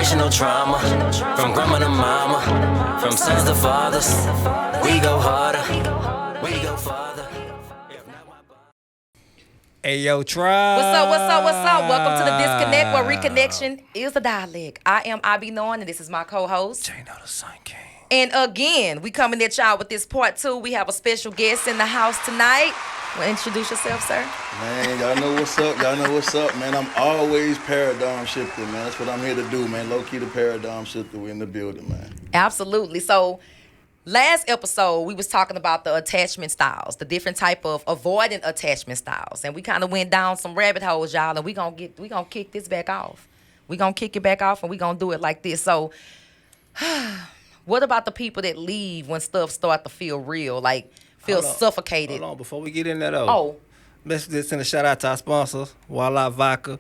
Generational trauma, from grandma to mama, from sons to fathers. We go harder, we go farther. Hey yo, tribe. What's up? Welcome to the Disconnect, where reconnection is a dialect. I am Ivy Norn, and this is my co-host. Jane the Sun King. And again, we coming at y'all with this part 2. We have a special guest in the house tonight. Well, introduce yourself, sir. Man, y'all know what's up, man. I'm always paradigm shifting, man. That's what I'm here to do, man. Low key the paradigm shifter. We in the building, man. Absolutely. So, last episode, we was talking about the attachment styles, the different type of avoidant attachment styles. And we kind of went down some rabbit holes, y'all, and we gonna kick this back off. We gonna kick it back off, and we gonna do it like this. So, what about the people that leave when stuff start to feel real, like feel suffocated? Hold on, before we get in that, though. Oh. Let's just send a shout out to our sponsors, Walla Vodka.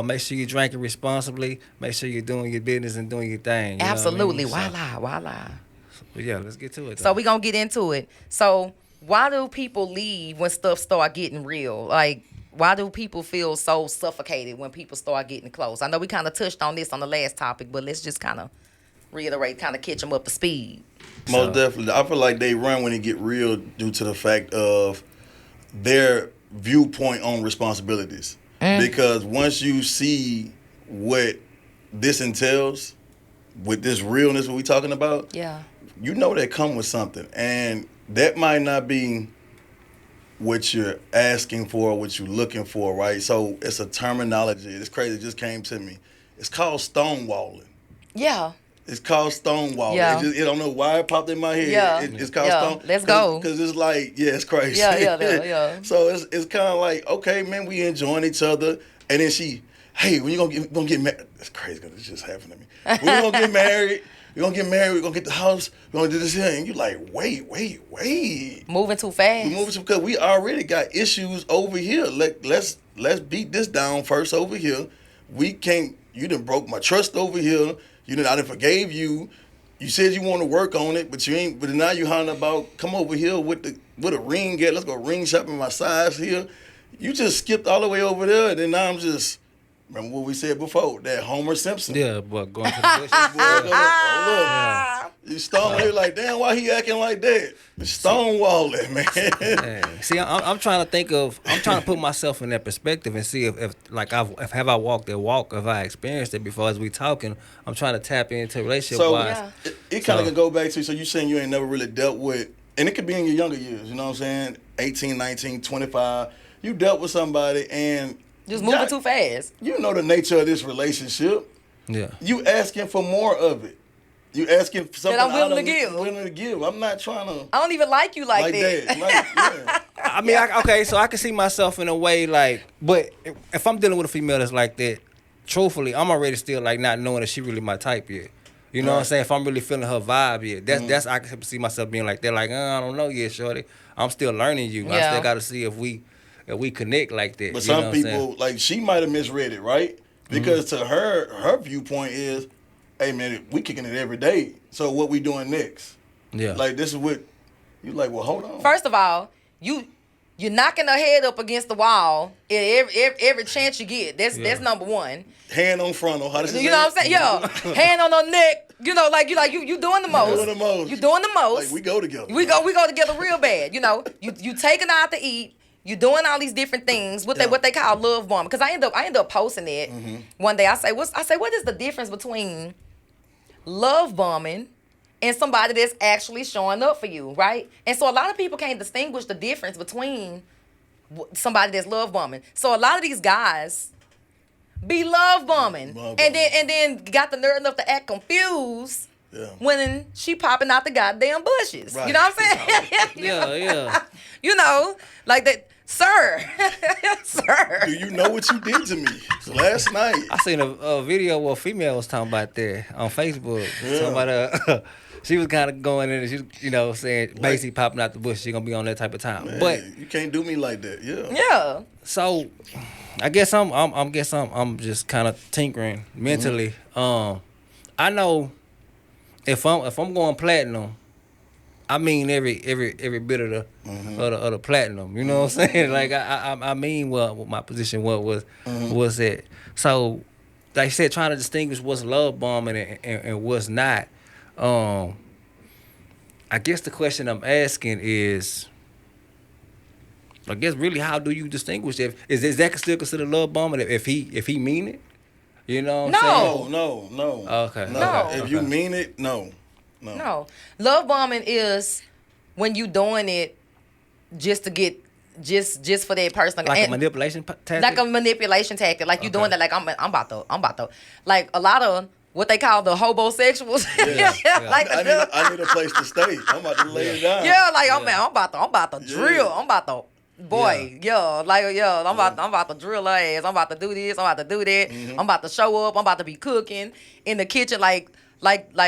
Make sure you're drinking responsibly. Make sure you're doing your business and doing your thing. You Absolutely. know what I mean? Voila. But yeah, let's get to it. Though. So we gonna get into it. So why do people leave when stuff start getting real? Like, why do people feel so suffocated when people start getting close? I know we kind of touched on this on the last topic, but let's just kind of reiterate, kind of catch them up to speed. Most definitely. I feel like they run when it get real due to the fact of their viewpoint on responsibilities. Because once you see what this entails, with this realness what we talking about, Yeah. you know they come with something. And that might not be what you're asking for, what you're looking for, right? So it's a terminology. It's crazy. It just came to me. It's called stonewalling. Yeah. It's called stonewalling. Yeah. I don't know why it popped in my head. Yeah. It's called Yeah. Let's go. Because it's like, yeah, it's crazy. Yeah. So it's kind of like, okay, man, we enjoying each other. And then hey, when you gonna get married? That's crazy because it just happened to me. When you gonna get married? We're gonna get married. We're gonna get the house. We're gonna do this here. And you like, wait. Moving too fast. Because we already got issues over here. Let's beat this down first over here. We can't. You done broke my trust over here. I done forgave you. You said you want to work on it, but you ain't. But now you hollering about come over here with a ring at. Let's go ring shopping my size here. You just skipped all the way over there, and then now I'm just. Remember what we said before? That Homer Simpson. Yeah, but going to the bushes. Hold up. You stonewalling like, damn, why he acting like that? Stonewalling, man. See, I'm trying to put myself in that perspective and see if have I walked that walk, if I experienced it before as we talking. I'm trying to tap into relationship wise. It kind of can go back to, so you saying you ain't never really dealt with, and it could be in your younger years, you know what I'm saying? 18, 19, 25. You dealt with somebody and Just moving too fast. You know the nature of this relationship. Yeah. You asking for more of it. You asking for something that I'm willing to give. I'm not trying to. I don't even like you like that. Yeah. I mean, so I can see myself in a way like, but if I'm dealing with a female that's like that, truthfully, I'm already still like not knowing that she really my type yet. You know what I'm saying? If I'm really feeling her vibe yet, that's I can see myself being like that. Like, I don't know yet, shorty. I'm still learning you. I still got to see if we connect like that. But some people, like, she might have misread it, right? Because to her viewpoint is, hey, man, we kicking it every day. So what we doing next? Yeah. Like, this is what, you like, well, hold on. First of all, you're knocking her head up against the wall every chance you get. That's number one. Hand on frontal. How does you know what I'm saying? Yeah. Hand on her neck. You know, like you doing the most. You doing the most. Like, we go together. We go together real bad. You know, you taking her out to eat. You doing all these different things. What they call love bombing. Because I end up posting it one day. I say, what is the difference between love bombing and somebody that's actually showing up for you, right? And so a lot of people can't distinguish the difference between somebody that's love bombing. So a lot of these guys be love bombing, and then got the nerve enough to act confused when she popping out the goddamn bushes. Right. You know what I'm saying? Yeah. You know, like that. Sir. Do you know what you did to me last night? I seen a video where a female was talking about that on Facebook. Talking about she was kind of going in and she, saying basically popping out the bush. She gonna be on that type of time. Man, but you can't do me like that. Yeah. So, I guess I'm just kind of tinkering mentally. I know if I'm going platinum, I mean every bit of the platinum. You know what I'm saying? Like I mean what my position was that. So like I said, trying to distinguish what's love bombing and what's not. I guess the question I'm asking is, I guess really, how do you distinguish is that still considered love bombing if he mean it? You know what I'm saying? No. Okay. No. If you mean it, no. Love bombing is when you doing it just to get just for that person, Like a manipulation tactic. like a manipulation tactic. Like you doing that. Like I'm about to. Like a lot of what they call the hobosexuals. Yeah. Like I need a place to stay. I'm about to lay it down. yeah, like I'm about to drill. I'm about to. Boy, I'm about to drill her ass. I'm about to do this. I'm about to do that. I'm about to show up. I'm about to be cooking in the kitchen. Like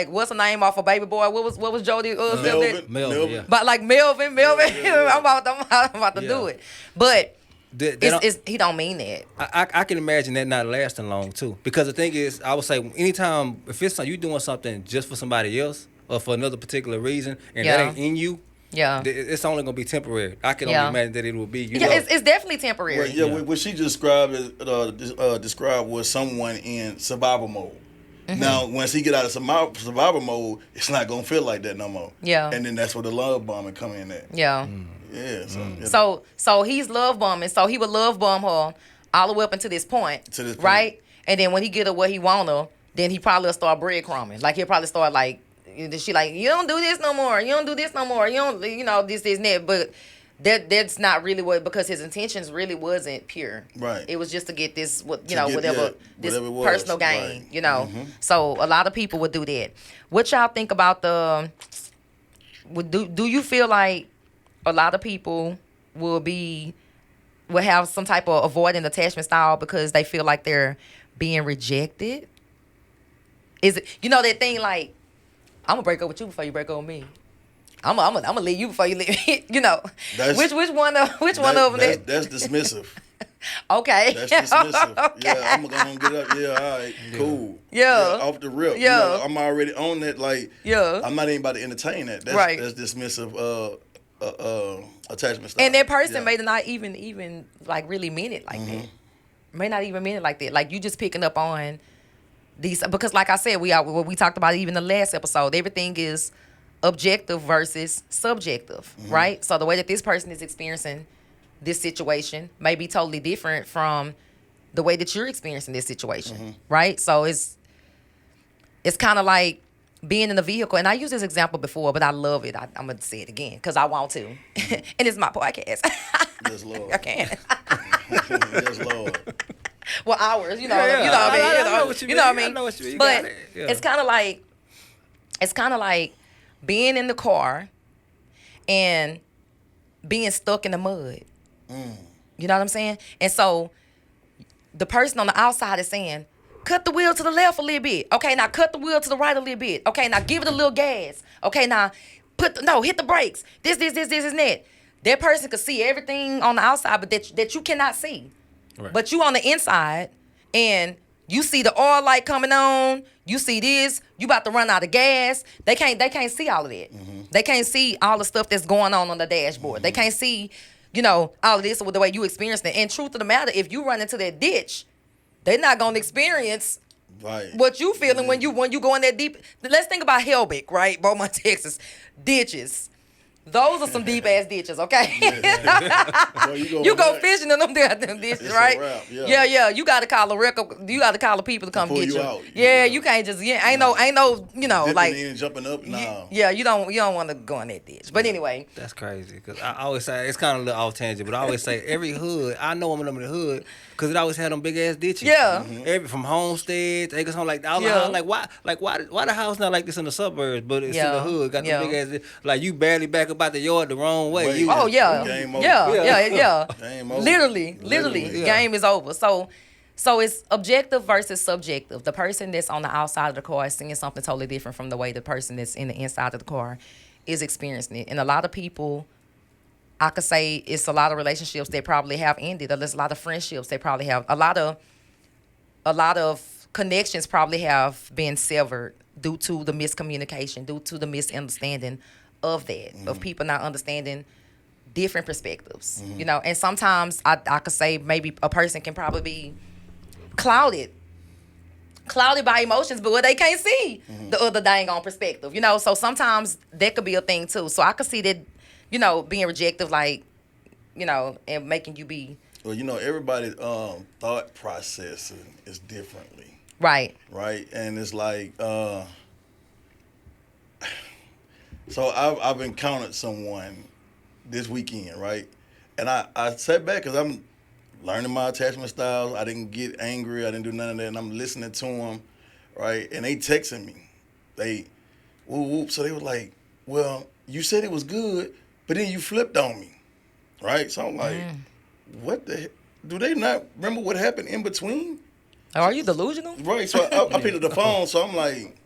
what's her name off of Baby Boy? What was Jody? Melvin, yeah. But like Melvin. Yeah. I'm about to do it. But he don't mean that. I can imagine that not lasting long too, because the thing is, I would say anytime if it's you doing something just for somebody else or for another particular reason and that ain't in you. Yeah, it's only gonna be temporary. I can only imagine that it will be. It's definitely temporary. What she described was someone in survival mode. Mm-hmm. Now, once he get out of survival mode, it's not gonna feel like that no more. Yeah, and then that's where the love bombing come in at. Yeah, yeah. So he's love bombing. So he would love bomb her all the way up until this point, right? And then when he get her what he want her, then he probably will start breadcrumbing. Like he'll probably start like. She like, you don't do this no more. You don't do this no more. You don't, this, and that. But that's not really because his intentions really wasn't pure. Right. It was just to get this, whatever personal gain. Right. Mm-hmm. So a lot of people would do that. What y'all think about do you feel like a lot of people will have some type of avoidant attachment style because they feel like they're being rejected? Is it that thing like, I'm gonna break up with you before you break up with me. I'm gonna leave you before you leave me. Which one of them? That's dismissive. Okay. That's dismissive. Okay. Yeah, I'm gonna get up. Yeah, all right, cool. Yeah. Off the rip. Yeah. I'm already on that. Like, I'm not even about to entertain that. That's, right. That's dismissive attachment style. And that person may not even like really mean it like that. May not even mean it like that. Like you just picking up on these, because like I said, we talked about even the last episode, everything is objective versus subjective, right? So the way that this person is experiencing this situation may be totally different from the way that you're experiencing this situation, right? So it's kind of like being in a vehicle, and I used this example before, but I love it. I'm gonna say it again because I want to, and it's my podcast. Yes, Lord. I can. Yes, Lord. Well, hours, you know what I mean. I know what you mean. But it's kind of like being in the car and being stuck in the mud. You know what I'm saying? And so the person on the outside is saying, cut the wheel to the left a little bit. Okay, now cut the wheel to the right a little bit. Okay, now give it a little gas. Okay, now hit the brakes. This, and that. That person could see everything on the outside, but that you cannot see. Right. But you on the inside, and you see the oil light coming on. You see this. You about to run out of gas. They can't see all of that. They can't see all the stuff that's going on the dashboard. They can't see, all of this with the way you experienced it. And truth of the matter, if you run into that ditch, they're not gonna experience what you feeling when you go in that deep. Let's think about Hellbeck, right? Beaumont, Texas, ditches. Those are some deep ass ditches, okay? Well, you go fishing in them ditches, right? Yeah. You gotta call the people to come get you. Out. You can't just ain't no like in, jumping up. No. Yeah, you don't want to go in that ditch. But anyway, that's crazy because I always say it's kind of a little off tangent, but I always say every hood I know I'm in the hood because it always had them big ass ditches. Yeah. Every from Homestead, Acres Home, like all the house, why the house not like this in the suburbs, but it's in the hood got the big ass like you barely back about the yard the wrong way. Game over. Yeah. Game over. Literally, game is over. So it's objective versus subjective. The person that's on the outside of the car is seeing something totally different from the way the person that's in the inside of the car is experiencing it. And a lot of people, I could say it's a lot of relationships that probably have ended. Or there's a lot of friendships they probably have. A lot of connections probably have been severed due to the miscommunication, due to the misunderstanding of that, of people not understanding different perspectives, and sometimes I could say maybe a person can probably be clouded clouded by emotions, but they can't see the other dang on perspective, you know. So sometimes that could be a thing too. So I could see that, you know, being rejective, like, you know, and making you be Well, you know, everybody's thought process is differently, right. right? And it's like, so I've encountered someone this weekend, right? And I sat back because I'm learning my attachment styles. I didn't get angry. I didn't do none of that. And I'm listening to them, right? And they texting me. They, whoop, whoop. So they were like, well, you said it was good, but then you flipped on me, right? So I'm like, what the heck? Do they not remember what happened in between? Are you delusional? Right. So I picked up the phone. So I'm like,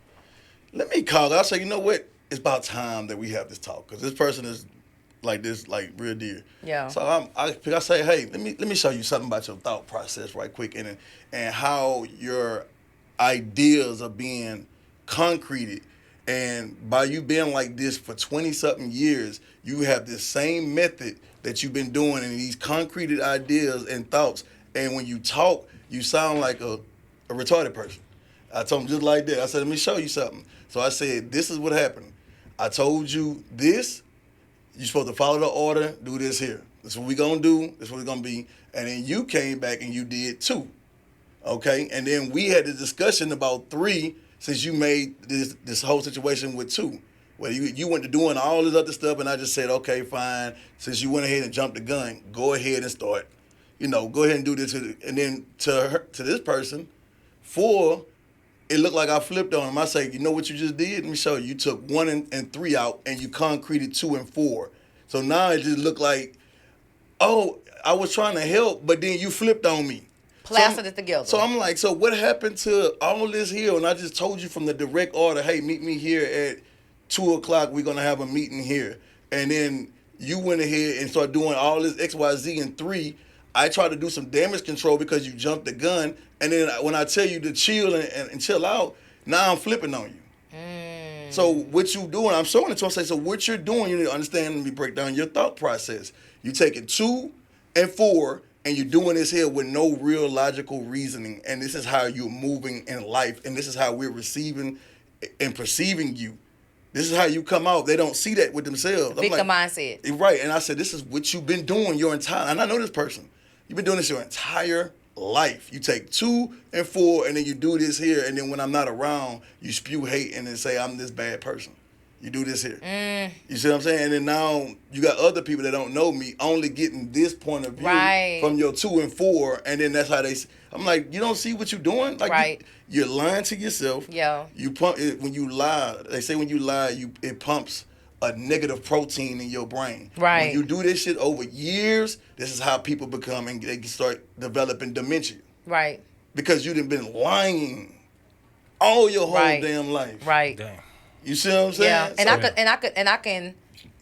let me call. I say, you know what? It's about time that we have this talk because this person is like this, like real dear. Yeah. So I say, hey, let me show you something about your thought process right quick and how your ideas are being concreted. And by you being like this for 20-something years, you have this same method that you've been doing in these concreted ideas and thoughts. And when you talk, you sound like a retarded person. I told him just like that. I said, let me show you something. So I said, this is what happened. I told you this. You're supposed to follow the order, do this here. This is what we're going to do. This is what it's going to be. And then you came back and you did 2. Okay? And then we had the discussion about 3 since you made this whole situation with 2. Well, you went to doing all this other stuff, and I just said, okay, fine. Since you went ahead and jumped the gun, go ahead and start. You know, go ahead and do this. And then to this person, 4, it looked like I flipped on him. I say, you know what you just did? Let me show you. You took 1 and 3 out, and you concreted 2 and 4. So now it just looked like, oh, I was trying to help, but then you flipped on me. Plastered it together. So I'm like, so what happened to all this here? And I just told you from the direct order, hey, meet me here at 2 o'clock. We're going to have a meeting here. And then you went ahead and started doing all this X, Y, Z and 3. I tried to do some damage control because you jumped the gun. And then when I tell you to chill and chill out, now I'm flipping on you. So what you doing, I'm showing it to him. Say, so what you're doing, you need to understand, let me break down your thought process. You taking 2 and 4, and you're doing this here with no real logical reasoning. And this is how you're moving in life. And this is how we're receiving and perceiving you. This is how you come out. They don't see that with themselves. Victim mindset. Right. And I said, this is what you've been doing your entire, and I know this person. You've been doing this your entire life. You take 2 and 4, and then you do this here. And then when I'm not around, you spew hate and then say, I'm this bad person. You do this here. You see what I'm saying? And then now you got other people that don't know me only getting this point of view from your 2 and 4. And then that's how they, I'm like, you don't see what you're doing? Like you're lying to yourself. Yeah. You pump it, when you lie, they say when you lie, it pumps a negative protein in your brain. Right. When you do this shit over years, this is how people become and they start developing dementia. Right. Because you've been lying all your whole damn life. Right. Damn. You see what I'm saying? Yeah. And I can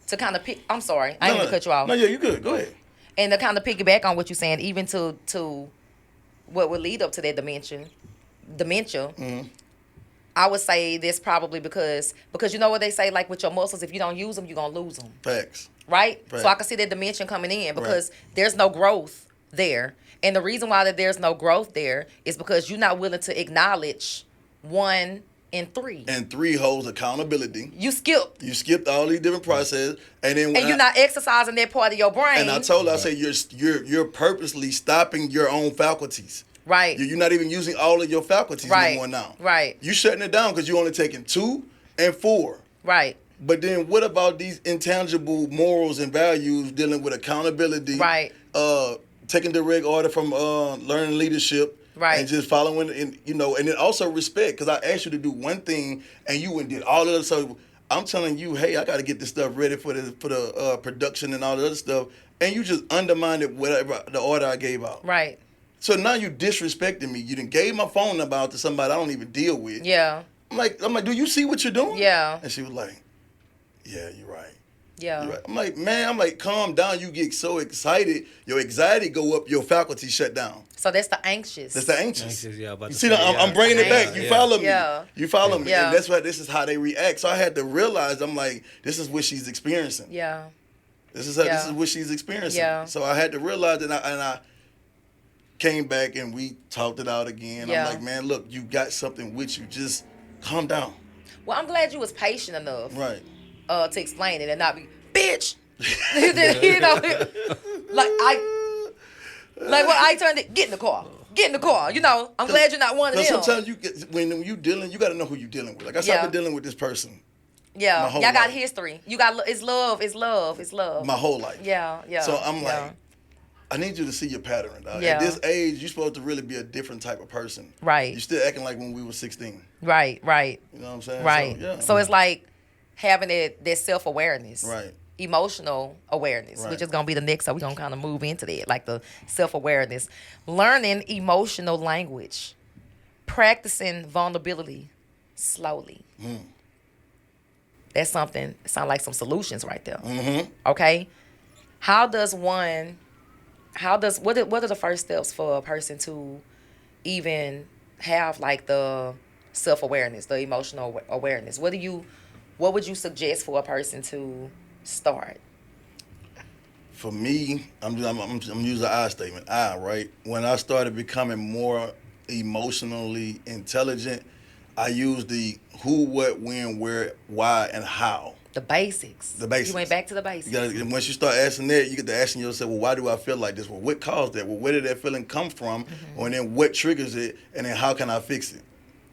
to kind of pick. I'm sorry, I didn't mean to cut you off. No, yeah, you good. Go ahead. And to kind of piggyback on what you're saying, even to what would lead up to that dementia. Mm-hmm. I would say this probably because you know what they say, like with your muscles, if you don't use them, you're gonna lose them. Facts. Right? Right. So I can see that dimension coming in because there's no growth there. And the reason why that there's no growth there is because you're not willing to acknowledge 1 and 3. And 3 holds accountability. You skipped. You skipped all these different processes, and then And you're not exercising that part of your brain. And I told her, I said, you're purposely stopping your own faculties. Right. You're not even using all of your faculties anymore now. Right. You shutting it down because you're only taking 2 and 4. Right. But then what about these intangible morals and values dealing with accountability? Right. Taking direct order from learning leadership. Right. And just following, and then also respect. Because I asked you to do one thing, and you went and did all of it. So I'm telling you, hey, I got to get this stuff ready for the production and all the other stuff. And you just undermined whatever the order I gave out. Right. So now you disrespecting me. You done gave my phone number out to somebody I don't even deal with. Yeah. I'm like, do you see what you're doing? Yeah. And she was like, yeah, you're right. Yeah. You're right. I'm like, man, calm down. You get so excited. Your anxiety go up, your faculty shut down. So that's the anxious. That's the anxious. Yeah, you see, I'm bringing it back. You follow me. Yeah. You follow me. Yeah. And that's why this is how they react. So I had to realize, I'm like, this is what she's experiencing. Yeah. This is what she's experiencing. Yeah. So I had to realize that, and I came back and we talked it out again. Yeah. I'm like, man, look, you got something with you. Just calm down. Well, I'm glad you was patient enough, Right. to explain it and not be, bitch. You know, what I turned it. Get in the car. Get in the car. You know, I'm glad you're not one of them. Sometimes when you dealing, you got to know who you dealing with. Like I said, I've been dealing with this person. Yeah, my whole y'all got life. history. You got it's love. My whole life. Yeah. So I'm like, I need you to see your pattern, dog. Yeah. At this age, you're supposed to really be a different type of person. Right. You're still acting like when we were 16. Right. You know what I'm saying? Right. So, yeah. So it's like having that self-awareness. Right. Emotional awareness, Right. which is going to be the next, so we're going to kind of move into that, like the self-awareness. Learning emotional language. Practicing vulnerability slowly. That's something, it sounds like some solutions right there. Mm-hmm. Okay? What are the first steps for a person to even have like the self-awareness, the emotional awareness? What would you suggest for a person to start? For me, I'm using the I statement. Right? When I started becoming more emotionally intelligent, I used the who, what, when, where, why, and how. The basics. The basics. You went back to the basics. Once you start asking that, you get to asking yourself, well, why do I feel like this? Well, what caused that? Well, where did that feeling come from? And then what triggers it? And then how can I fix it?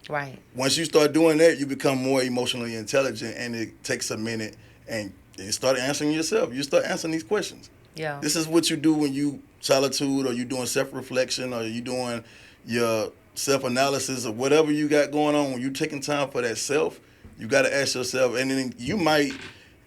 Right. Once you start doing that, you become more emotionally intelligent, and it takes a minute, and you start answering yourself. You start answering these questions. Yeah. This is what you do when you solitude, or you doing self-reflection, or you doing your self-analysis, or whatever you got going on. When you taking time for that self, you got to ask yourself, and then you might,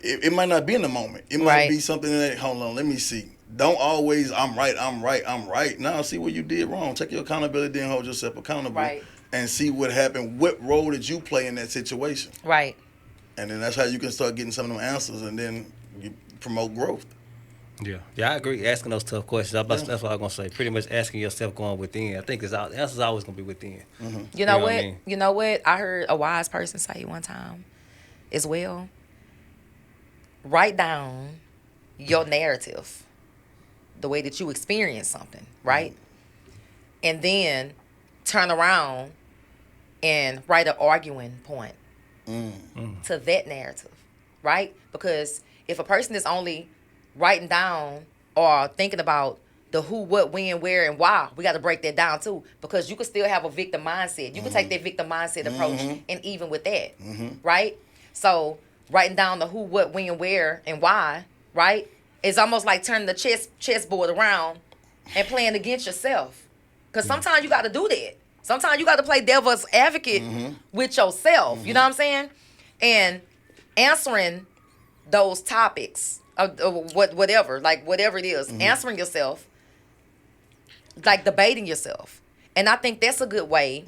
it might not be in the moment. It might be something that, hold on, let me see. Don't always, I'm right. Now see what you did wrong. Take your accountability and hold yourself accountable. Right. And see what happened. What role did you play in that situation? Right. And then that's how you can start getting some of them answers, and then you promote growth. Yeah, I agree. Asking those tough questions. That's what I was gonna say. Pretty much asking yourself, going within. I think the answer's always gonna be within. Mm-hmm. You know what? I mean? You know what? I heard a wise person say one time, as well. Write down your narrative, the way that you experience something, right? And then turn around and write an arguing point to that narrative, right? Because if a person is only writing down or thinking about the who, what, when, where, and why, we got to break that down too, because you could still have a victim mindset. You can take that victim mindset approach, and even with that, right? So writing down the who, what, when, where, and why, right? It's almost like turning the chessboard around and playing against yourself. Because sometimes you got to do that. Sometimes you got to play devil's advocate with yourself. You know what I'm saying? And answering those topics, whatever it is, answering yourself, like debating yourself. And I think that's a good way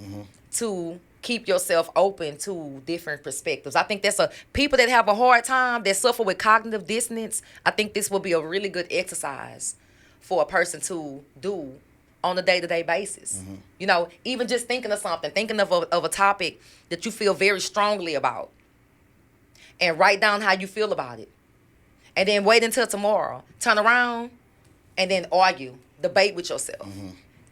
to keep yourself open to different perspectives. I think that's people that have a hard time, that suffer with cognitive dissonance, I think this will be a really good exercise for a person to do on a day-to-day basis. You know, even just thinking of something, thinking of a topic that you feel very strongly about, and write down how you feel about it. And then wait until tomorrow. Turn around and then argue, debate with yourself.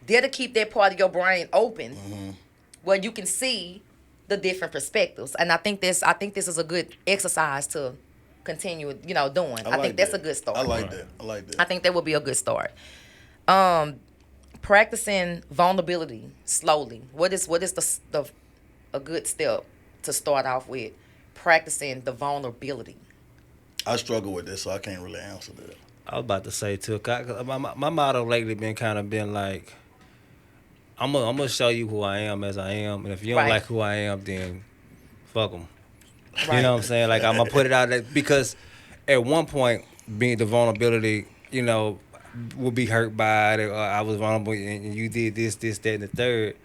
There to keep that part of your brain open where you can see the different perspectives. And I think this is a good exercise to continue, doing. I think that's a good start. I like that. I think that would be a good start. Practicing vulnerability slowly. What is a good step to start off with? Practicing the vulnerability. I struggle with this, so I can't really answer that. I was about to say too. 'Cause my motto lately been like, I'm gonna show you who I am as I am, and if you don't like who I am, then fuck them. You know what I'm saying? Like, I'm gonna put it out there, because at one point, being the vulnerability, would be hurt by it, or I was vulnerable and you did this, that, and the third.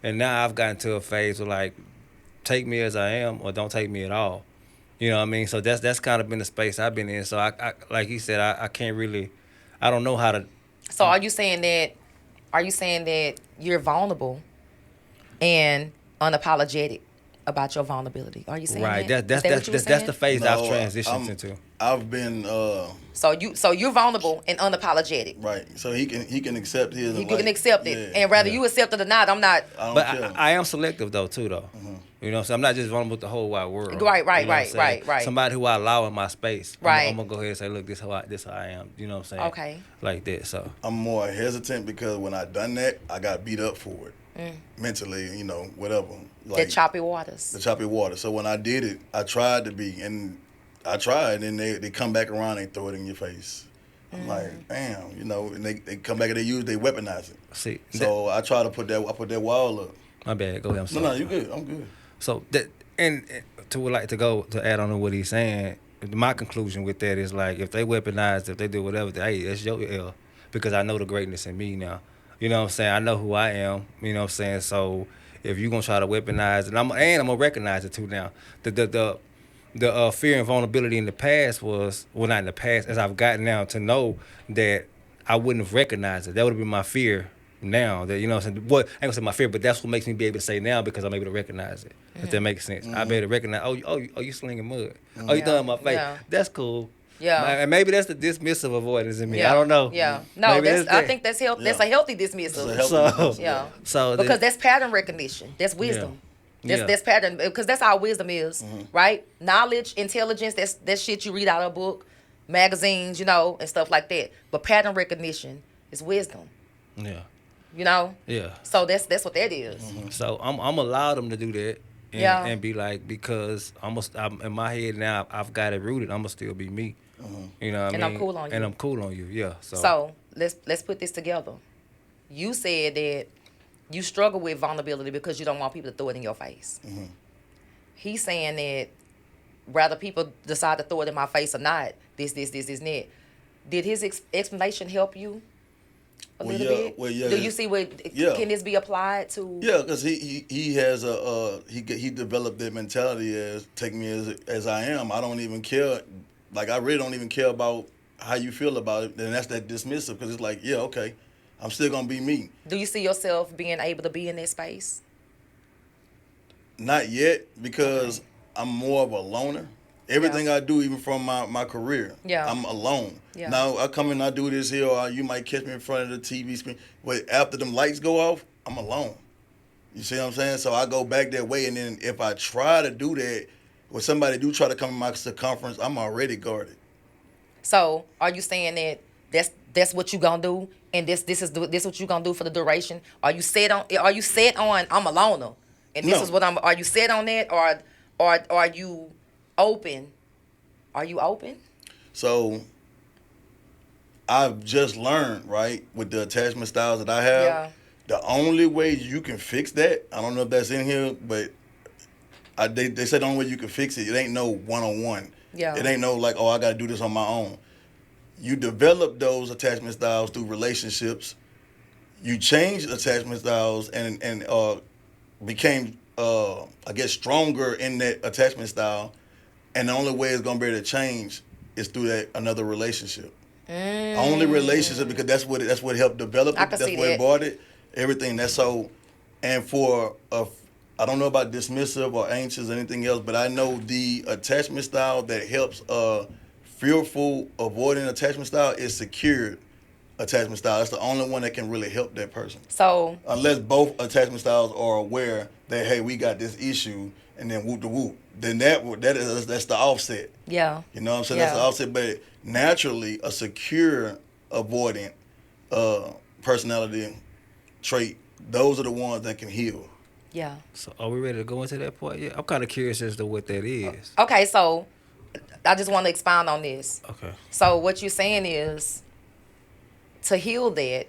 And now I've gotten to a phase where, like, take me as I am or don't take me at all. You know what I mean? So that's kind of been the space I've been in. So I like you said, I can't really, I don't know how to. So are you saying that you're vulnerable and unapologetic about your vulnerability. Are you saying Right. that? That's Is that what you were that's the saying? phase I've transitioned into. I've been So you're vulnerable and unapologetic. right. So he can accept his. You can accept it, and whether you accept it or not, I'm not. I don't But care. I am selective though too though. You know what I'm saying? I'm not just vulnerable with the whole wide world. Right, You know what I'm right, saying? right. Somebody who I allow in my space. Right. I'm gonna go ahead and say, look, this how I am. You know what I'm saying? Okay. Like that. So I'm more hesitant because when I done that, I got beat up for it. Mentally, whatever. Like, The choppy waters. the choppy water. So when I did it, I tried to be, and I tried, and they come back around and throw it in your face. I'm like, damn, and they come back and they weaponize it. see. So I try to put that wall up. My bad. Go ahead. I'm sorry. No, you good. I'm good. So that and to add on to what he's saying, my conclusion with that is like if they weaponize, if they do whatever, hey, that's your L because I know the greatness in me now. You know what I'm saying? I know who I am. You know what I'm saying? So if you're gonna try to weaponize it, I'm gonna recognize it too now. The fear and vulnerability in the past was not in the past, as I've gotten now to know that I wouldn't have recognized it. That would have been my fear now. That what I'm saying. Well, I ain't gonna say my fear, but that's what makes me be able to say now because I'm able to recognize it. If that makes sense. I be able to recognize. You slinging mud. Oh, you throwing in my face. Yeah. That's cool. Yeah. And maybe that's the dismissive avoidance in me. Yeah. I don't know. Yeah. No, Maybe I think that's healthy. That's a healthy dismissal. It's a healthy So- Yeah. So Because that's pattern recognition. That's wisdom. Yeah. That's pattern because that's how wisdom is, right? Knowledge, intelligence, that's shit you read out of a book, magazines, and stuff like that. But pattern recognition is wisdom. Yeah. Yeah. So that's what that is. So I'm allow them to do that. And, Yeah. and be like, because I'm in my head now, I've got it rooted. I'm gonna still be me. You know what I mean? And I'm cool on you. And I'm cool on you. Yeah. So let's put this together. You said that you struggle with vulnerability because you don't want people to throw it in your face. He's saying that whether people decide to throw it in my face or not, this, and that. Did his explanation help you a little bit? Well, yeah. Do you see can this be applied to? Yeah, because he has he developed that mentality as take me as I am. I don't even care. Like I really don't even care about how you feel about it. And that's that dismissive because it's like, yeah, okay, I'm still gonna be me. Do you see yourself being able to be in that space? Not yet because I'm more of a loner. Everything I do, even from my career, I'm alone. Yeah. Now I come in, I do this here, or you might catch me in front of the TV screen. But after them lights go off, I'm alone. You see what I'm saying? So I go back that way, and then if I try to do that, when somebody do try to come in my circumference, I'm already guarded. So are you saying that that's what you gonna do, and this what you gonna do for the duration? Are you set on I'm a loner, and this No. is what I'm? Are you set on that, or are you open? Are you open? So I've just learned, right, with the attachment styles that I have, Yeah. the only way you can fix that, I don't know if that's in here, but they said the only way you can fix it, it ain't no one-on-one. Yeah. It ain't no like, I got to do this on my own. You develop those attachment styles through relationships. You change attachment styles and became, I guess, stronger in that attachment style. And the only way it's going to be able to change is through another relationship. Only relationship, because that's what helped develop it. I can That's see what that. it brought it. Everything. That's so. And for I don't know about dismissive or anxious or anything else, but I know the attachment style that helps fearful, avoiding attachment style is secured attachment style. That's the only one that can really help that person. So Unless both attachment styles are aware that, hey, we got this issue, and then whoop de whoop, then that's the offset. yeah, You know what I'm saying? Yeah. That's the offset. But naturally, a secure avoidant personality trait, those are the ones that can heal. yeah. So are we ready to go into that part? Yeah. I'm kind of curious as to what that is. Okay, so I just want to expound on this. Okay. So what you're saying is, to heal that,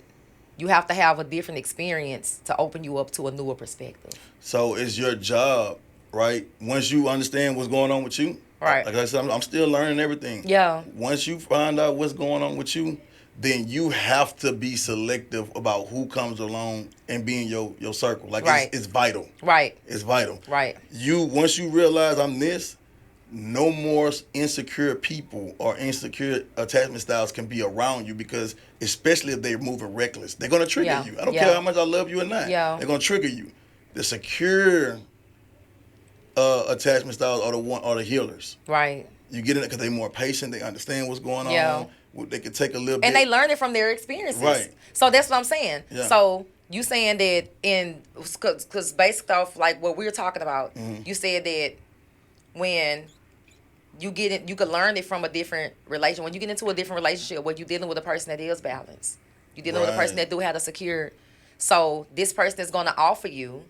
you have to have a different experience to open you up to a newer perspective. So it's your job, right? Once you understand what's going on with you, Right. Like I said, I'm still learning everything. Yeah. Once you find out what's going on with you, then you have to be selective about who comes along and be in your circle. Like Right. it's vital. Right. It's vital. Right. Once you realize I'm this, no more insecure people or insecure attachment styles can be around you, because especially if they're moving reckless, they're gonna trigger Yeah. you. I don't Yeah. care how much I love you or not. Yeah. They're gonna trigger you. The secure attachment styles are the healers. Right. You get in it because they're more patient. They understand what's going Yeah. on. They could take a little bit. And they learn it from their experiences. Right. So that's what I'm saying. Yeah. So you saying that because based off like what we were talking about, you said that when you get it, you could learn it from a different relation. When you get into a different relationship where you're dealing with a person that is balanced, you're dealing with a person that do have a secure. So this person is going to offer you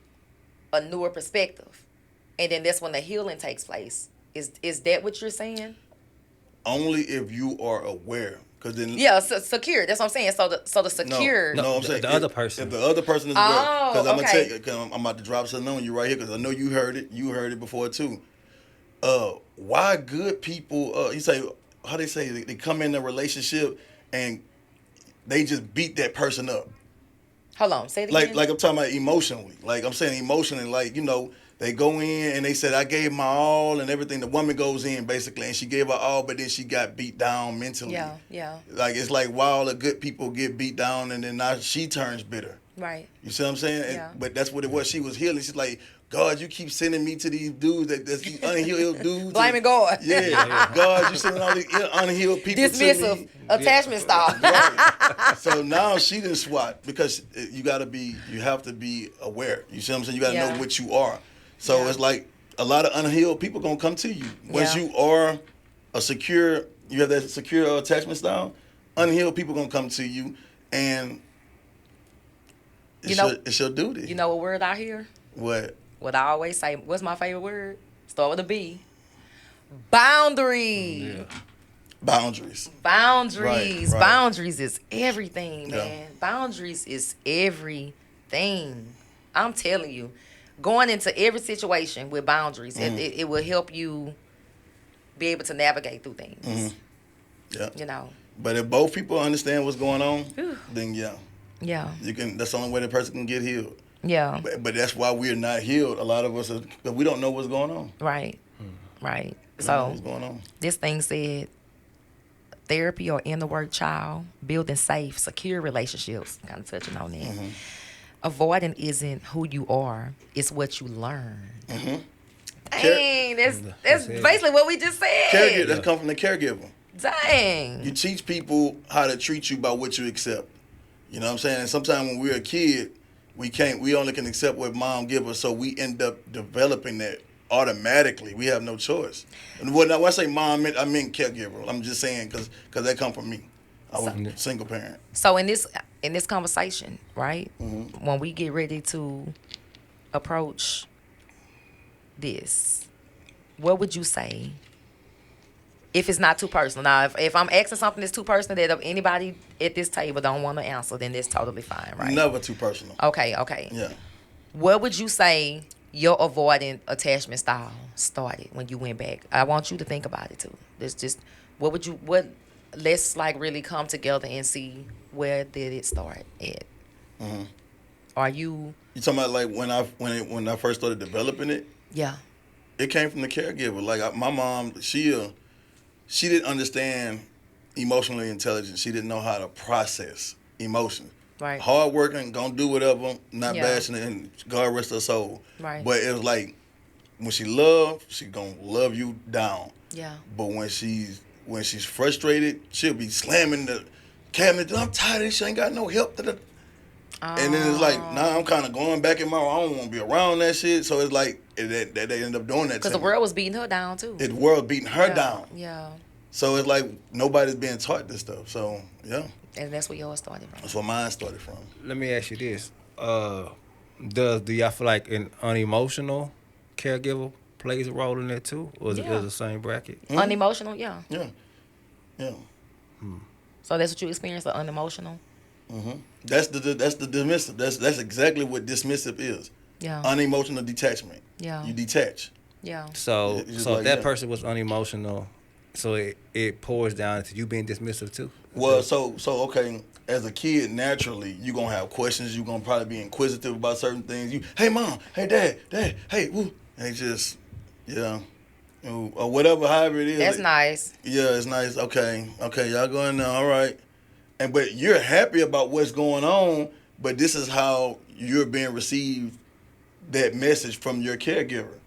a newer perspective, and then that's when the healing takes place. Is that what you're saying? Only if you are aware. Cause then, secure. That's what I'm saying. So the secure. No, I'm saying the other person. If the other person is aware, because I'm gonna okay. tell you, cause I'm about to drop something on you right here, because I know you heard it. You heard it before too. Why good people? You say how they say they come in a relationship and they just beat that person up. Hold on, say it again. Like I'm talking about emotionally. Like I'm saying emotionally. Like they go in and they said I gave my all and everything. The woman goes in basically and she gave her all, but then she got beat down mentally. Yeah. Like it's like why all the good people get beat down and then now she turns bitter. Right. You see what I'm saying? Yeah. But that's what it was. She was healing. She's like, God, you keep sending me to these dudes that's these unhealed dudes. Blaming God. Yeah. God, you sending all these unhealed people to Dismissive. me. Attachment style. Right. So now she didn't SWAT because you have to be aware. You see what I'm saying? You got to know what you are. So it's like a lot of unhealed people going to come to you. Once you are you have that secure attachment style, unhealed people going to come to you and it's your duty. You know what word I hear? What? What I always say, what's my favorite word? Start with a B. Boundary. Yeah. Boundaries. Boundaries. Right. Boundaries is everything, Yeah. man. Boundaries is everything. I'm telling you. Going into every situation with boundaries, it will help you be able to navigate through things. Yeah. You know. But if both people understand what's going on, then Yeah. you can. That's the only way the person can get healed. Yeah. But that's why we're not healed. A lot of us, because we don't know what's going on. Right. Right. We don't know So what's going on. this thing said, therapy or inner work child, building safe, secure relationships. Kind of touching on that. Avoiding isn't who you are; it's what you learn. Dang, that's basically what we just said. Caregiver, that come from the caregiver. Dang. You teach people how to treat you by what you accept. You know what I'm saying? And sometimes when we're a kid, we only can accept what mom give us, so we end up developing that automatically. We have no choice. And when I say mom, I mean caregiver. I'm just saying because that come from me. I was a single parent. So in this conversation, right? When we get ready to approach this, what would you say? If it's not too personal. Now, if I'm asking something that's too personal that anybody at this table don't want to answer, then that's totally fine, right? Never too personal. Okay. Yeah. What would you say your avoidant attachment style started when you went back? I want you to think about it too. Let's just, let's like really come together and see where did it start at. Are you? You talking about like when I first started developing it? Yeah. It came from the caregiver. Like my mom, she didn't understand emotionally intelligent. She didn't know how to process emotion. Right. Hard working, gonna do whatever, not Yeah. bashing it, and God rest her soul. Right. But it was like when she gonna love you down. Yeah. But when she's frustrated, she'll be slamming the cabinet. I'm tired of this. She ain't got no help. And then it's like, now I'm kind of going back in my. I don't want to be around that shit. So it's like that they end up doing that. Because the world was beating her down too. The world beating her down. Yeah. So it's like nobody's being taught this stuff. So yeah. And that's where yours started from. That's where mine started from. Let me ask you this: do y'all feel like an unemotional caregiver plays a role in that too, or is it the same bracket? Unemotional, yeah. Yeah. So that's what you experienced, the unemotional. That's the dismissive. That's exactly what dismissive is. Yeah. Unemotional detachment. Yeah. You detach. Yeah. So It's just if like that that. person was unemotional, so it pours down into you being dismissive too. Well, so okay. As a kid, naturally, you're gonna have questions. You're gonna probably be inquisitive about certain things. Hey mom, hey dad, hey, woo. And just, or whatever, however it is. That's nice. Yeah, it's nice. Okay, y'all going now, all right. But you're happy about what's going on, but this is how you're being received, that message from your caregiver.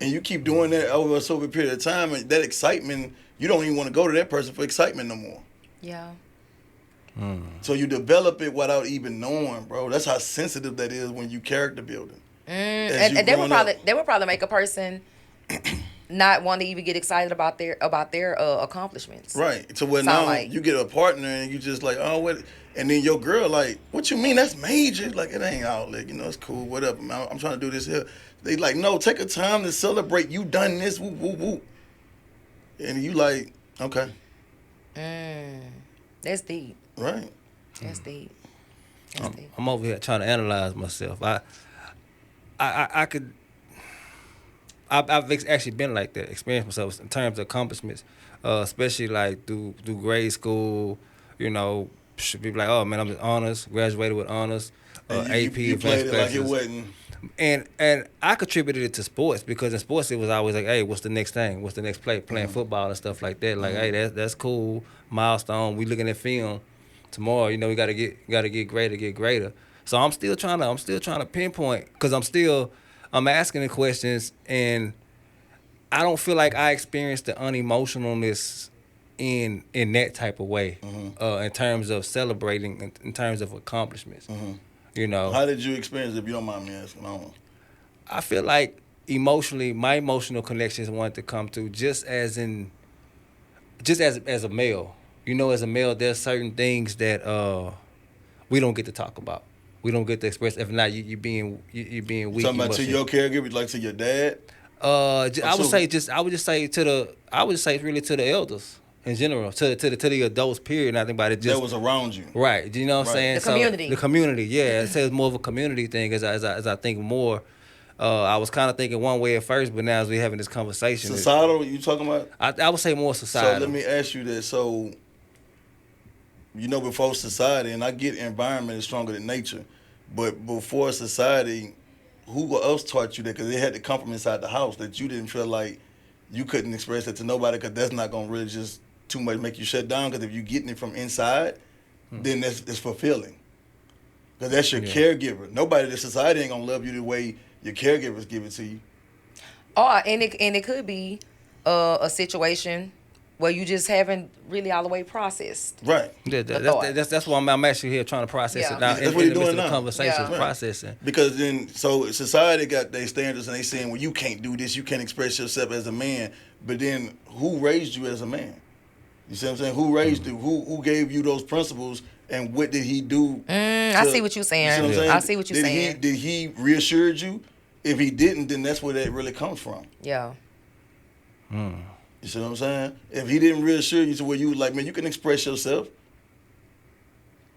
and you keep doing that over a certain period of time, and that excitement, you don't even want to go to that person for excitement no more. Yeah. So you develop it without even knowing, bro. That's how sensitive that is when you character building. And they would probably make a person not want to even get excited about their accomplishments. Right. So when now you get a partner and you just like, oh, what? And then your girl like, what you mean? That's major. Like, it ain't out. Like, it's cool. Whatever, man. I'm trying to do this here. They like, no, take a time to celebrate. You done this. Woo, woo, woo. And you like, okay. That's deep. Right. That's deep. I'm over here trying to analyze myself. I've actually been like that, experienced myself in terms of accomplishments, especially like through grade school. Should be like, oh man, I'm in honors, graduated with honors, AP, you played it like it classes. wasn't. And I contributed it to sports because in sports it was always like, hey, what's the next thing? What's the next play? Playing football and stuff like that. Like, hey, that's cool, milestone. We looking at film tomorrow. We gotta get greater. So I'm still trying to pinpoint because I'm asking the questions, and I don't feel like I experienced the unemotionalness in that type of way, in terms of celebrating, in terms of accomplishments. How did you experience it, if you don't mind me asking? I feel like emotionally, my emotional connections wanted to come to just as a male. As a male, there's certain things that we don't get to talk about. We don't get to express. If not, you being weak. Talking about to your caregiver, like to your dad. I would say really to the elders in general, to the adults. Period. Nothing about it. Just that was around you. Right. Do you know what I'm saying? The community. The community. Yeah. It says more of a community thing as I think more. I was kind of thinking one way at first, but now as we're having this conversation, societal. You talking about? I would say more societal. So let me ask you this. So, before society, and I get environment is stronger than nature, but before society, who else taught you that? Because it had to come from inside the house that you didn't feel like you couldn't express it to nobody because that's not going to really just too much make you shut down. Because if you're getting it from inside, then it's fulfilling. Because that's your caregiver. Nobody in society ain't going to love you the way your caregivers give it to you. Oh, and it could be a situation where you just haven't really all the way processed. Right. That's why I'm actually here trying to process it now. That's what you're doing now. The conversation, Yeah. Processing. Because then, so society got their standards and they saying, well, you can't do this, you can't express yourself as a man. But then, who raised you as a man? You see what I'm saying? Who raised you? Who gave you those principles? And what did he do? I see what you're saying. You see what I'm saying? I see what you're saying. Did he reassure you? If he didn't, then that's where that really comes from. Yeah. You see what I'm saying? If he didn't reassure you to where you was like, man, you can express yourself.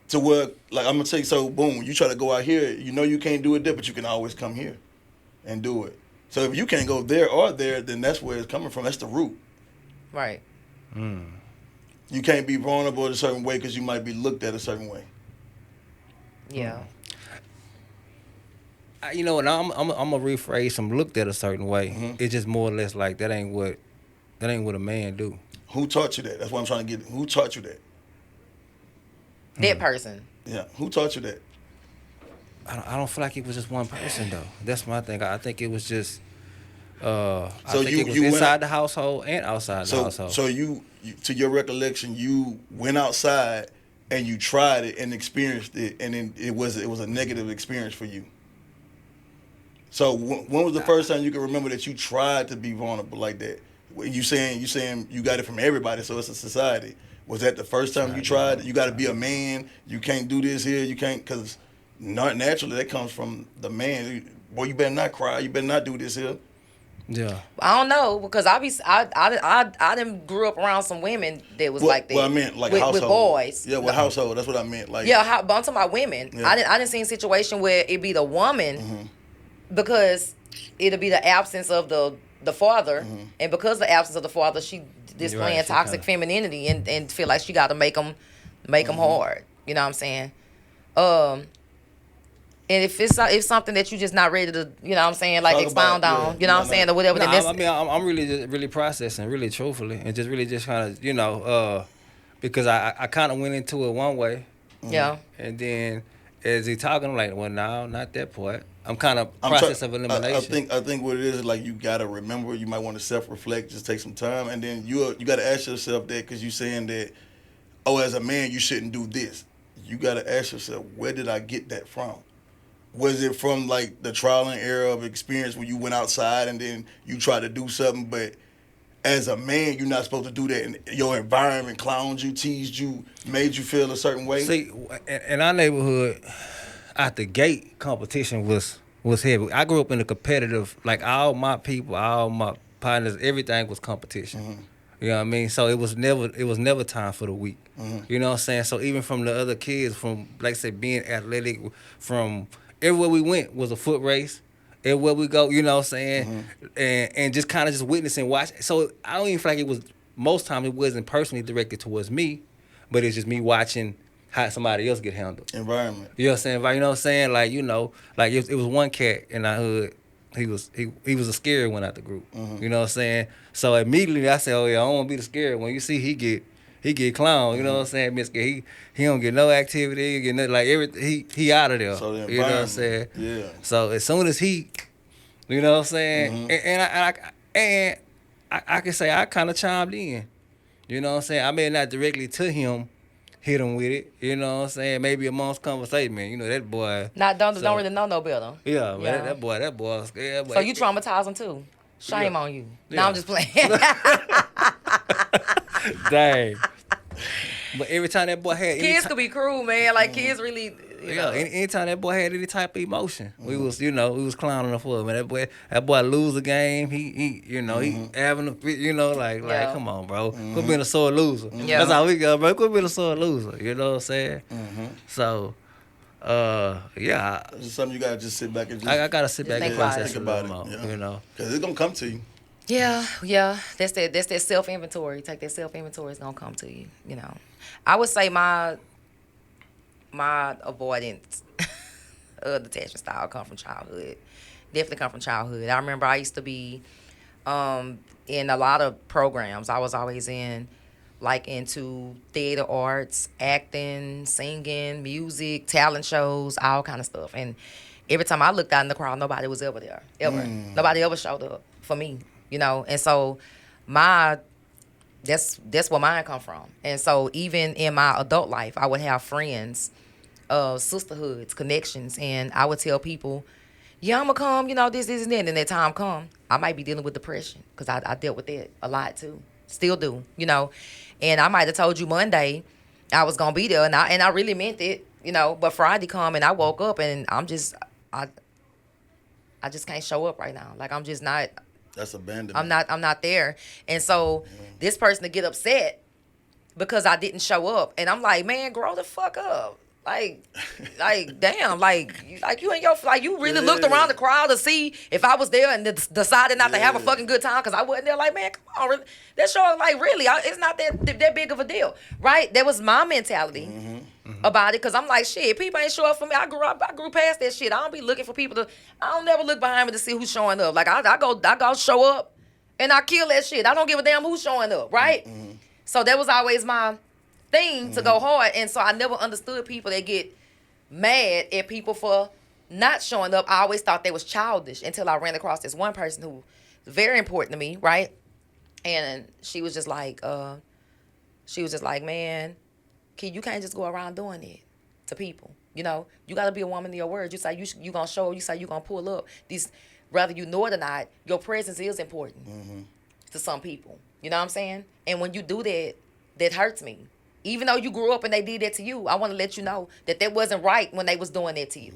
To where, like, I'm going to tell you, so boom, you try to go out here, you can't do it there, but you can always come here and do it. So if you can't go there or there, then that's where it's coming from. That's the root. Right. You can't be vulnerable in a certain way because you might be looked at a certain way. Yeah. And I'm gonna rephrase some looked at a certain way. It's just more or less like that ain't what a man do. Who taught you that? That's what I'm trying to get. Who taught you that? That person. Yeah. Who taught you that? I don't feel like it was just one person though. That's my thing. I think it was just. So I think it was inside the household and outside the household. So you, to your recollection, you went outside and you tried it and experienced it, and then it was a negative experience for you. So when was the first time you can remember that you tried to be vulnerable like that? You saying you got it from everybody, so it's a society. Was that the first time you tried? You got to be a man. You can't do this here. You can't, because not naturally that comes from the man. Boy, you better not cry. You better not do this here. Yeah. I don't know because I done grew up around some women that was like that. Well, I meant like with, household. with boys. Yeah, with household. That's what I meant. Like but I'm talking about women. Yeah. I didn't see a situation where it be the woman because it'll be the absence of the father, and because of the absence of the father, she displaying toxic femininity and feel like she got to make them hard. You know what I'm saying? And if it's something that you just not ready to, you know what I'm saying, like Talk expound about, on, you know what I'm saying, or whatever. No, then I'm really processing, really truthfully, and just really just kind of, because I kind of went into it one way. Yeah. And then as he talking, I'm like, well, no, not that part. I'm kind of process of elimination. I think what it is like you gotta remember. You might want to self-reflect, just take some time, and then you gotta ask yourself that because you saying that, oh, as a man you shouldn't do this. You gotta ask yourself, where did I get that from? Was it from like the trial and error of experience when you went outside and then you tried to do something, but as a man you're not supposed to do that, and your environment clowned you, teased you, made you feel a certain way? See, in our neighborhood, out the gate, competition was heavy. I grew up in a competitive, like all my people, all my partners, everything was competition. Mm-hmm. You know what I mean? So it was never time for the weak. Mm-hmm. You know what I'm saying? So even from the other kids, from like I said, being athletic, from everywhere we went was a foot race. Everywhere we go, you know what I'm saying? Mm-hmm. And just kind of just witnessing, watch. So I don't even feel like it was, most times it wasn't personally directed towards me, but it's just me watching how somebody else get handled. Environment. You know what I'm saying? You know what I'm saying? Like, you know, like it was one cat in our hood. He was a scared one out the group. Mm-hmm. You know what I'm saying? So immediately I said, oh yeah, I don't want to be the scared one. You see, he get clown. You know what I'm saying? Mister, he don't get no activity. He get nothing, like everything. He out of there. So the you know what I'm saying? Yeah. So as soon as he, you know what I'm saying? And I can say I kind of chimed in. You know what I'm saying? I may not directly to him, hit him with it. You know what I'm saying? Maybe amongst conversation, man. You know that boy. Don't really know no better. Yeah, man. That boy was scared. So you traumatized him too. Shame on you. Yeah. No, I'm just playing. Dang. But every time that boy had kids could be cruel, man. Like kids really. You know. Anytime that boy had any type of emotion, we was clowning him for it, man. That boy lose a game, he he having a, like come on, bro, quit being a sore loser. Yeah. That's how we go, bro. Quit being a sore loser. You know what I'm saying? So, yeah. It's something you gotta just sit back and just. I gotta sit back and process think about more, it. you know, because it's gonna come to you. Yeah. That's that self inventory. Take that self inventory. It's gonna come to you. You know, I would say my avoidance of detachment style come from childhood. Definitely come from childhood. I remember I used to be in a lot of programs. I was always into theater arts, acting, singing, music, talent shows, all kind of stuff. And every time I looked out in the crowd, nobody was ever there. Ever. Nobody ever showed up for me, you know. And so that's where mine come from. And so even in my adult life, I would have friends, sisterhoods, connections, and I would tell people, yeah, I'm gonna come, you know, this and that. And that time come, I might be dealing with depression because I dealt with that a lot too, still do, you know. And I might have told you Monday I was gonna be there, and I really meant it, you know. But Friday come and I woke up and I just can't show up right now. Like I'm just not. That's abandonment. I'm not there, and so this person to get upset because I didn't show up, and I'm like, man, grow the fuck up. Like damn, like you and your, like you really looked around the crowd to see if I was there and decided not to have a fucking good time because I wasn't there. Like, man, come on, really? That show, like, really, it's not that big of a deal, right? That was my mentality about it, because I'm like, shit, people ain't show up for me. I grew past that shit. I don't be looking for people to. I don't never look behind me to see who's showing up. Like I go show up and I kill that shit. I don't give a damn who's showing up, right? So that was always my thing to go hard, and so I never understood people that get mad at people for not showing up. I always thought they was childish until I ran across this one person who was very important to me, right? And she was just like, man, kid, you can't just go around doing it to people. You know, you got to be a woman of your word. You say you gonna show. You say you gonna pull up. These, whether you know it or not, your presence is important to some people. You know what I'm saying? And when you do that, that hurts me. Even though you grew up and they did that to you, I want to let you know that wasn't right when they was doing that to you.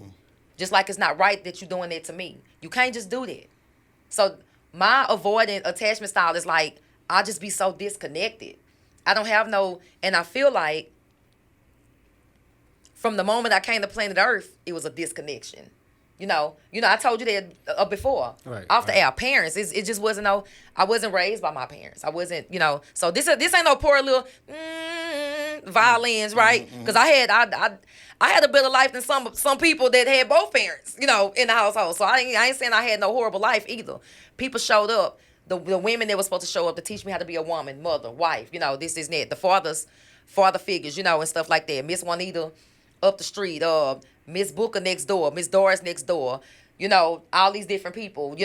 Just like it's not right that you're doing that to me. You can't just do that. So my avoidant attachment style is like, I'll just be so disconnected. I don't have no, and I feel like from the moment I came to planet Earth, it was a disconnection. You know, I told you that before. Right, off the air. Parents, it just wasn't no. I wasn't raised by my parents. I wasn't, you know. So this ain't no poor little violins, right? Because I had a better life than some people that had both parents, you know, in the household. So I ain't saying I had no horrible life either. People showed up. The women that were supposed to show up to teach me how to be a woman, mother, wife, you know, this is that. The father figures, you know, and stuff like that. Miss Juanita up the street, Miss Booker next door, Miss Doris next door, all these different people,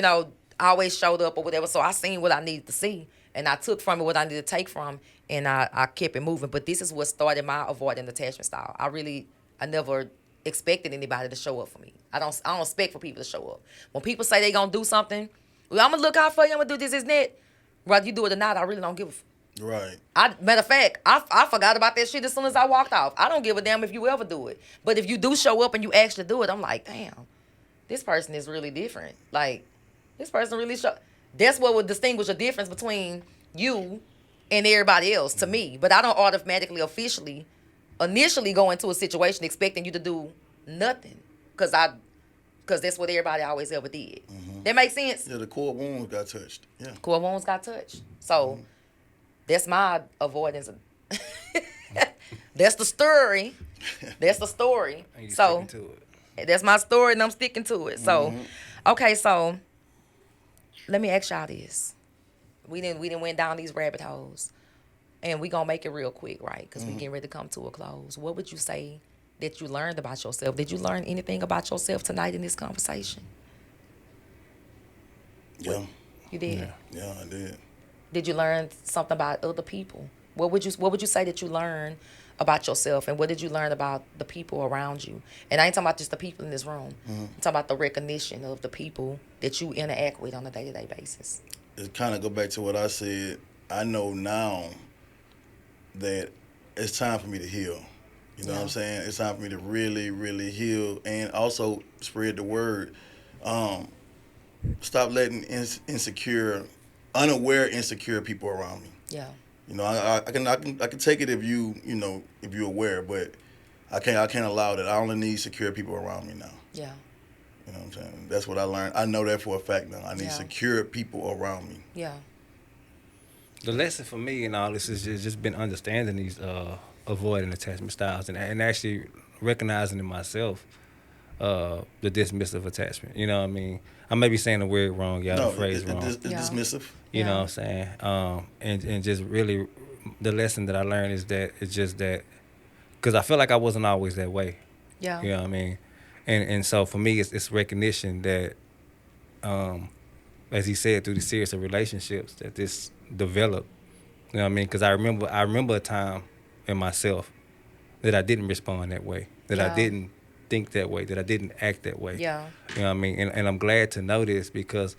always showed up or whatever. So I seen what I needed to see, and I took from it what I needed to take from, and I kept it moving. But this is what started my avoidant attachment style. I never expected anybody to show up for me. I don't expect for people to show up. When people say they gonna do something, well, I'm gonna look out for you. I'm gonna do this and that. Whether you do it or not, I really don't give a Right. Matter of fact, I forgot about that shit as soon as I walked off. I don't give a damn if you ever do it. But if you do show up and you actually do it, I'm like, damn, this person is really different. Like, this person really That's what would distinguish a difference between you and everybody else to me. But I don't automatically, initially go into a situation expecting you to do nothing. Because that's what everybody always ever did. That makes sense? Yeah, the core wounds got touched. Yeah. Core wounds got touched. So that's my avoidance. That's the story. That's the story. And you So sticking to it. that's my story, and I'm sticking to it. So, okay, so let me ask y'all this. We didn't went down these rabbit holes, and we gonna make it real quick, right? Because we getting ready to come to a close. What would you say that you learned about yourself? Did you learn anything about yourself tonight in this conversation? Yeah. You did. Yeah, I did. Did you learn something about other people? What would you say that you learned about yourself, and what did you learn about the people around you? And I ain't talking about just the people in this room. I'm talking about the recognition of the people that you interact with on a day-to-day basis. It kind of go back to what I said. I know now that it's time for me to heal. You know what I'm saying? It's time for me to really, really heal and also spread the word. Stop letting unaware, insecure people around me. Yeah. You know, I can take it if if you're aware, but I can't allow that. I only need secure people around me now. Yeah. You know what I'm saying? That's what I learned. I know that for a fact now. I need Yeah. secure people around me. Yeah. The lesson for me in all this is just been understanding these avoiding attachment styles and actually recognizing in myself the dismissive attachment. You know what I mean? I may be saying the word wrong, y'all, the phrase wrong. It's dismissive. You know what I'm saying? And just really the lesson that I learned is that it's just that because I feel like I wasn't always that way. Yeah. You know what I mean? And so for me, it's recognition that, as he said, through the series of relationships that this developed. You know what I mean? Because I remember a time in myself that I didn't respond that way, that I didn't think that way, that I didn't act that way. Yeah. You know what I mean? And I'm glad to know this because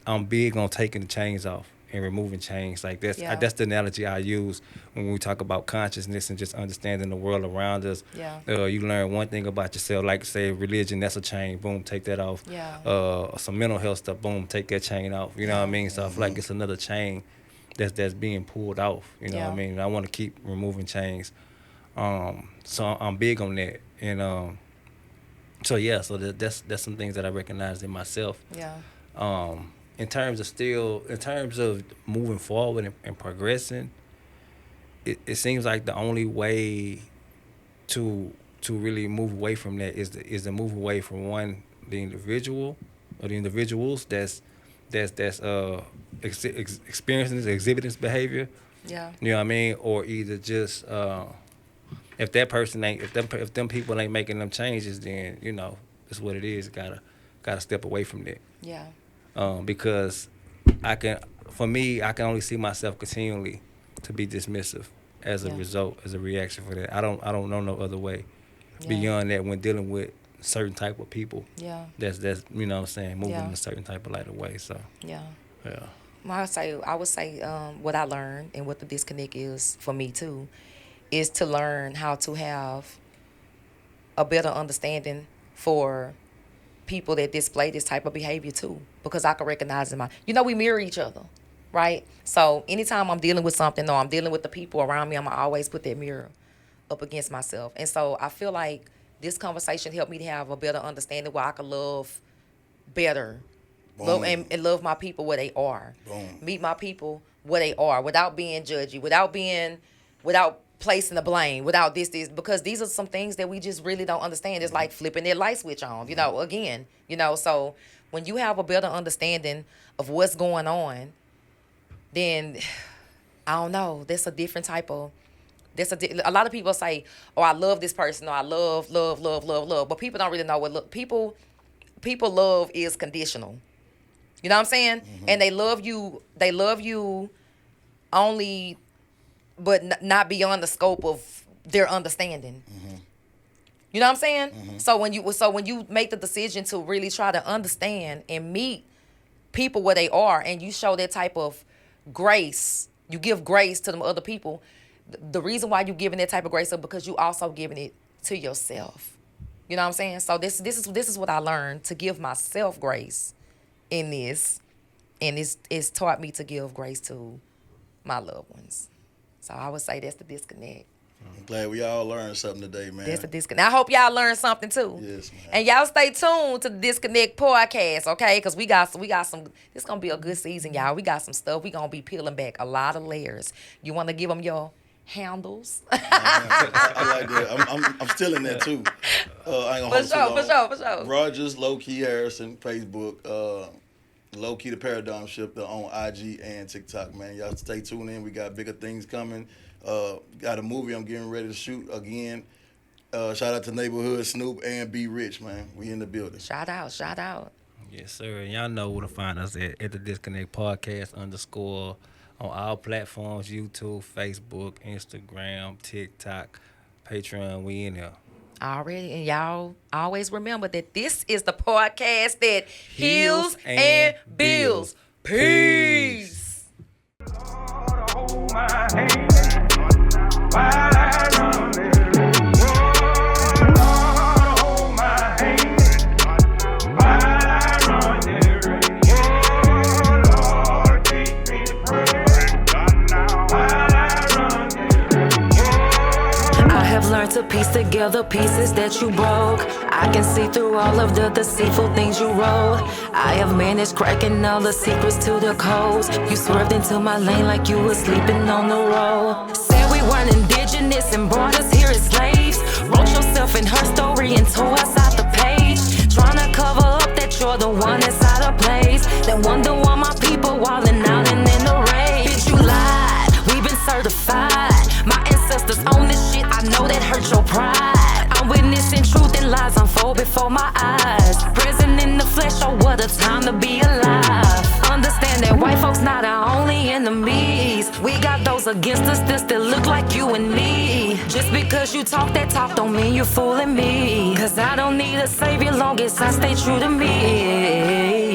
I'm big on taking the chains off and removing chains. Like that's the analogy I use when we talk about consciousness and just understanding the world around us. Yeah. You learn one thing about yourself, like say religion, that's a chain. Boom, take that off. Yeah. Some mental health stuff. Boom, take that chain off. You know what I mean? So I feel like it's another chain that's being pulled off. You know what I mean? And I want to keep removing chains. So I'm big on that. And so that's some things that I recognize in myself. Yeah. In terms of moving forward and progressing, it seems like the only way to really move away from that is to move away from the individual or the individuals that's experiencing this, exhibiting this behavior. Yeah. You know what I mean? Or either just if that person if them people ain't making them changes, then that's what it is. Gotta step away from that. Yeah. Because I can only see myself continually to be dismissive as a result, as a reaction for that. I don't know no other way beyond that when dealing with certain type of people. Yeah. That's you know what I'm saying, moving in a certain type of light of way. So Yeah. yeah. I would say what I learned and what the disconnect is for me too is to learn how to have a better understanding for people that display this type of behavior too, because I can recognize we mirror each other, right? So anytime I'm dealing with something or I'm dealing with the people around me, I'm gonna always put that mirror up against myself. And so I feel like this conversation helped me to have a better understanding where I can love better. Love and love my people where they are. Boom. Meet my people where they are without being judgy, without placing the blame, without this, because these are some things that we just really don't understand. It's like flipping that light switch on, again. So when you have a better understanding of what's going on, then I don't know, that's a different type of A lot of people say, "Oh, I love this person," or "I love, but people don't really know what people love is conditional. You know what I'm saying? Mm-hmm. And they love you only, but not beyond the scope of their understanding. Mm-hmm. You know what I'm saying? Mm-hmm. So when you make the decision to really try to understand and meet people where they are, and you show that type of grace, you give grace to them other people. The reason why you're giving that type of grace is because you also giving it to yourself. You know what I'm saying? So this is what I learned, to give myself grace in this, and it's taught me to give grace to my loved ones. So I would say that's the disconnect. I'm glad we all learned something today, man. That's the disconnect. I hope y'all learned something too. Yes, man. And y'all stay tuned to the Disconnect podcast, okay? Because we got some. This gonna be a good season, y'all. We got some stuff. We gonna be peeling back a lot of layers. You want to give them your handles? I like that. I'm still in that too. I ain't gonna for sure. Rogers Low Key Harrison, Facebook. Low Key the Paradigm Shifter on IG and TikTok, man. Y'all stay tuned in. We got bigger things coming. Got a movie I'm getting ready to shoot again. Shout out to Neighborhood Snoop and Be Rich, man. We in the building. Shout out. Yes, sir. And y'all know where to find us at the Disconnect Podcast _ on all platforms: YouTube, Facebook, Instagram, TikTok, Patreon. We in there. Already, and y'all always remember that this is the podcast that heals and builds. Peace. To piece together pieces that you broke. I can see through all of the deceitful things you wrote. I have managed cracking all the secrets to the codes. You swerved into my lane like you were sleeping on the road. Said we weren't indigenous and brought us here as slaves. Wrote yourself in her story and tore us out the page. Trying to cover up that you're the one that's out of place. Then wonder why my people wildin' out and in the rage. Bitch, you lied, we've been certified. My ancestors own this shit, I know that hurt your pride. I'm witnessing truth and lies unfold before my eyes. Present in the flesh, oh what a time to be alive. Understand that white folks not our only enemies. We got those against us that still look like you and me. Just because you talk that talk don't mean you're fooling me. Cause I don't need a savior long as I stay true to me.